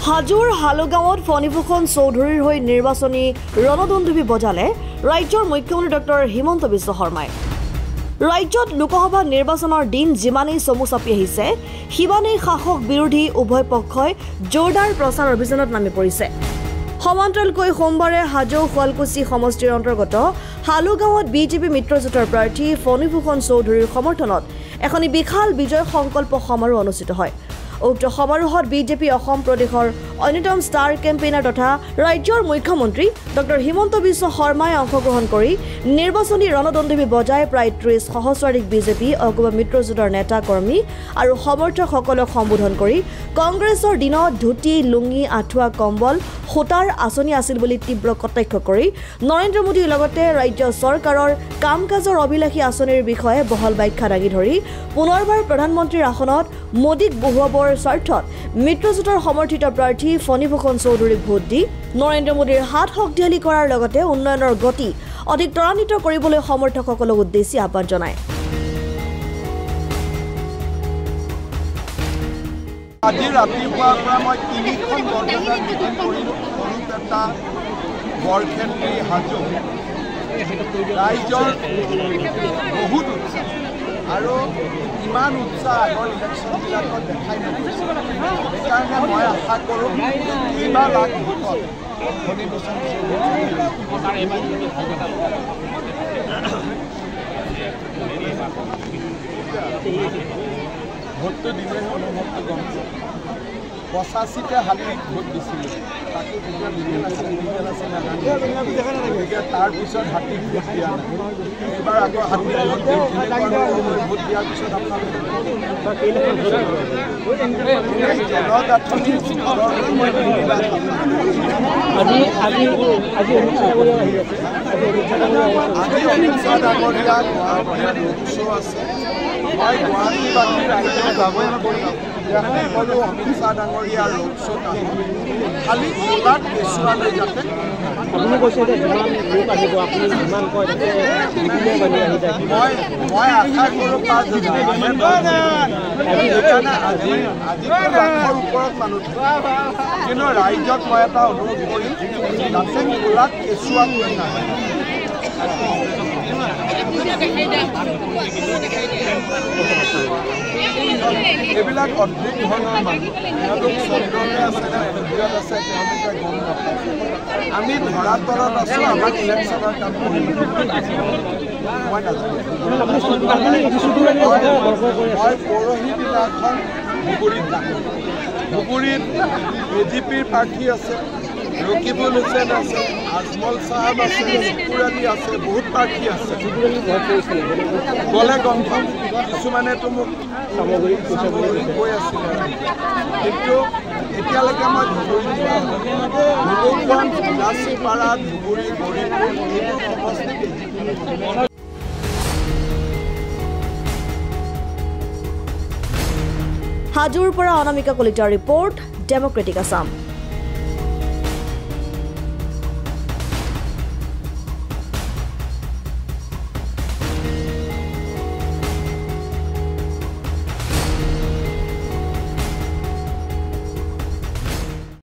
হাজোৰ হালুগাঁৱত ফণীভূষণ চৌধুৰীৰ হৈ নিৰ্বাচনী ৰণদন্দুভি বজালে ৰাজ্যৰ মুখ্যমন্ত্ৰী ডক্টৰ হিমন্ত বিশ্ব শৰ্মাই। ৰাজ্যত লোকসভা নিৰ্বাচনৰ দিন যিমানেই চমু চাপি আহিছে সিমানেই শাসক বিৰোধী উভয় পক্ষই জোৰদাৰ প্ৰচাৰ অভিযানত নামি পৰিছে। সমান্তৰালকৈ সোমবাৰে হাজো শুৱালকুছি সমষ্টিৰ অন্তৰ্গত হালুগাঁৱত বিজেপি মিত্ৰজোঁটৰ প্ৰাৰ্থী ফণীভূষণ চৌধুৰীৰ সমৰ্থনত এখন বিশাল বিজয় সংকল্প সমাৰোহ অনুষ্ঠিত হয়। উক্ত সমাৰোহত বিজেপি অসম প্ৰদেশৰ অন্যতম ষ্টাৰ কেম্পেইনাৰ তথা ৰাজ্যৰ মুখ্যমন্ত্ৰী ডক্টৰ হিমন্ত বিশ্ব শৰ্মাই অংশগ্ৰহণ কৰি নিৰ্বাচনী ৰণদন্দুভি বজাই প্ৰায় 30 সহস্ৰাধিক বিজেপি অগপ মিত্ৰজোঁটৰ নেতা কৰ্মী আৰু সমৰ্থকসকলক সম্বোধন কৰি কংগ্ৰেছৰ দিনত ধুতি লুঙি আঁঠুৱা কম্বল সূতাৰ আঁচনি আছিল বুলি তীব্ৰ কটাক্ষ কৰি নৰেন্দ্ৰ মোদীৰ লগতে ৰাজ্য চৰকাৰৰ কাম কাজৰ অভিলাষী আঁচনিৰ বিষয়ে বহল ব্যাখ্যা দাঙি ধৰি পুনৰবাৰ প্ৰধানমন্ত্ৰীৰ আসনত মোদীক বহুৱাবৰ স্বাৰ্থত মিত্ৰজোঁটৰ সমৰ্থিত প্ৰাৰ্থী ফণীভূষণ চৌধুৰীক ভোট দি নৰেন্দ্ৰ মোদীৰ হাত শক্তিশালী কৰাৰ লগতে উন্নয়নৰ গতি অধিক ত্বৰান্বিত কৰিবলৈ সমৰ্থকসকলক উদ্দেশ্যি আহ্বান জনায়। আজি ৰাতিপুৱাৰ পৰা মই 3খন বৰপেটাত মিটিং কৰিলোঁ। বৰপেটা, বৰক্ষেত্ৰী, হাজো ৰাইজৰ বহুত উৎসাহ আৰু ইমান উৎসাহ আগৰ ইলেকশ্যনবিলাকত দেখাই নাপাইছে। সেইকাৰণে মই আশা কৰোঁ কিবা লাখ ভোটত ফণীভূষণ ভোটটো দিলে অনুভৱটো গম পাওঁ। 85টা হাতীক ভোট দিছিলোঁ, তাকো তেতিয়া লিগেল আছিল গতিকে তাৰপিছত হাতীক ভোট দিয়া নাই। এইবাৰ আকৌ হাতীক ভোট দিওঁ। ভোট দিয়াৰ পিছত আপোনালোকে জনগাঁথনি আজি অমিত শ্বাহ ডাঙৰীয়া গুৱাহাটীত ৰোড শ্ব' আছে। মই গুৱাহাটীবাসী ৰাইজক যাবই নকৰিম সকলো অমিত শ্বাহ ডাঙৰীয়া ৰোড শ্ব'ত খালি ক'লাত কেঁচুৱালৈ যাতে আপুনি কৈছে যে যিমান লোক আহিব আপুনি যিমান কয় তাতে মই আশা কৰোঁ 5,000 সেইকাৰণে আজি লাখৰ ওপৰত মানুহ থাকে। কিন্তু ৰাইজক মই এটা অনুৰোধ কৰিম যাতে ক'লাত কেঁচুৱাক লৈ নাহে। এইবিলাক অদ্ভুত ধৰণৰ মানুহ, তেওঁলোক চন্দ্ৰতে আছে নে সূৰ্যত আছে তেওঁলোকে গম নাপায়। আমি ধৰা তলত আছোঁ, আমাক ইলেকশ্যনৰ কাম কৰি মই নাজানো। মই পৰহি দিনাখন ধুবুৰীত যাম। ধুবুৰীত বিজেপিৰ প্ৰাৰ্থী আছে, ৰকিবুল হুছেইন আছে, আজমল চাহাব আছে, চিকুৰ আলী আছে, বহুত প্ৰাৰ্থী আছে। গ'লে গম পাম। কিছুমানেতো মোক সামগ্ৰী কৈ আছিলে, কিন্তু এতিয়ালৈকে মই ধুবুৰীত যোৱা ধুবুৰীখন লাচিপাৰা, ধুবুৰী, গৌৰীপুৰ এইবোৰ সমষ্টি। হাজোৰ পৰা অনামিকা কলিতাৰ ৰিপৰ্ট, ডেমক্ৰেটিক আছাম।